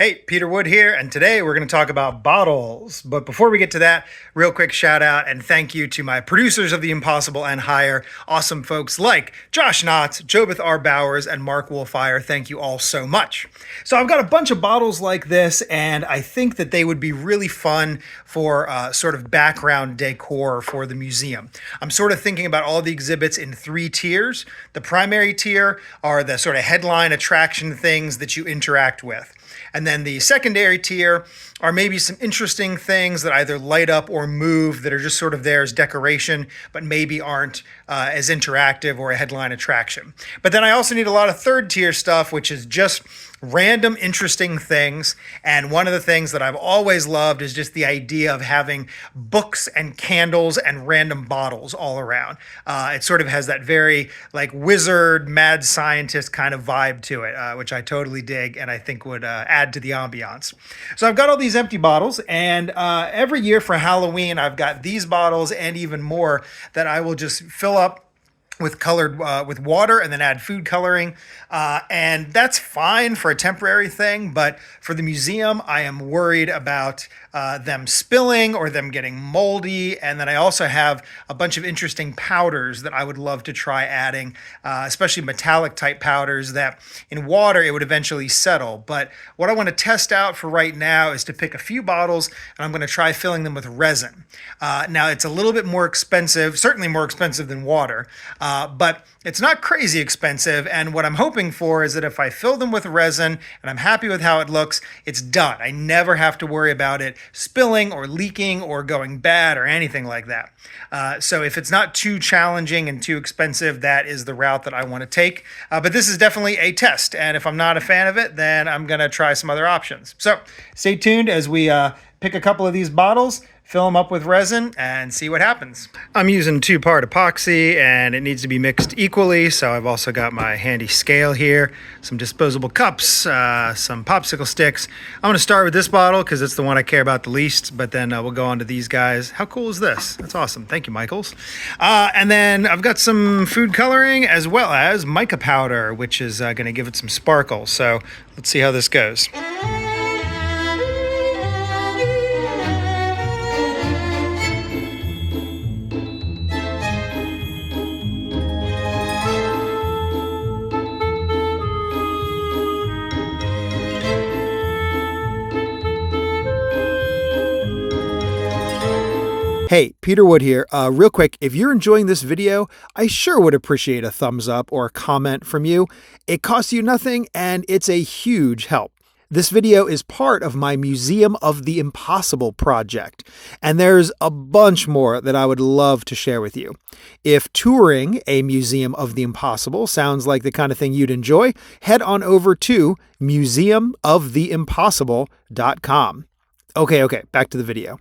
Hey, Peter Wood here, and today we're going to talk about bottles. But before we get to that, real quick shout out and thank you to my producers of The Impossible and Higher, awesome folks like Josh Knotts, Jobeth R. Bowers, and Mark Wolfire. Thank you all so much. So I've got a bunch of bottles like this, and I think that they would be really fun for sort of background decor for the museum. I'm sort of thinking about all the exhibits in 3 tiers. The primary tier are the sort of headline attraction things that you interact with. And then the secondary tier are maybe some interesting things that either light up or move that are just sort of there as decoration, but maybe aren't as interactive or a headline attraction. But then I also need a lot of third tier stuff, which is just random interesting things. And one of the things that I've always loved is just the idea of having books and candles and random bottles all around. It sort of has that very like wizard, mad scientist kind of vibe to it, which I totally dig and I think would add to the ambiance. So I've got all these empty bottles, and every year for Halloween, I've got these bottles and even more that I will just fill up with colored with water and then add food coloring, and that's fine for a temporary thing. But for the museum, I am worried about them spilling or them getting moldy. And then I also have a bunch of interesting powders that I would love to try adding, especially metallic type powders that in water it would eventually settle. But what I want to test out for right now is to pick a few bottles, and I'm going to try filling them with resin. Now it's a little bit more expensive, certainly more expensive than water. But it's not crazy expensive, and what I'm hoping for is that if I fill them with resin and I'm happy with how it looks, it's done. I never have to worry about it spilling or leaking or going bad or anything like that. So if it's not too challenging and too expensive, that is the route that I want to take. But this is definitely a test, and if I'm not a fan of it, then I'm going to try some other options. So stay tuned as we pick a couple of these bottles, fill them up with resin, and see what happens. I'm using 2-part epoxy, and it needs to be mixed equally, so I've also got my handy scale here, some disposable cups, some popsicle sticks. I'm going to start with this bottle because it's the one I care about the least, but then we'll go on to these guys. How cool is this? That's awesome. Thank you, Michaels. And then I've got some food coloring as well as mica powder, which is going to give it some sparkle. So let's see how this goes. Hey, Peter Wood here. Real quick, if you're enjoying this video, I sure would appreciate a thumbs up or a comment from you. It costs you nothing and it's a huge help. This video is part of my Museum of the Impossible project, and there's a bunch more that I would love to share with you. If touring a Museum of the Impossible sounds like the kind of thing you'd enjoy, head on over to museumoftheimpossible.com. Okay, back to the video.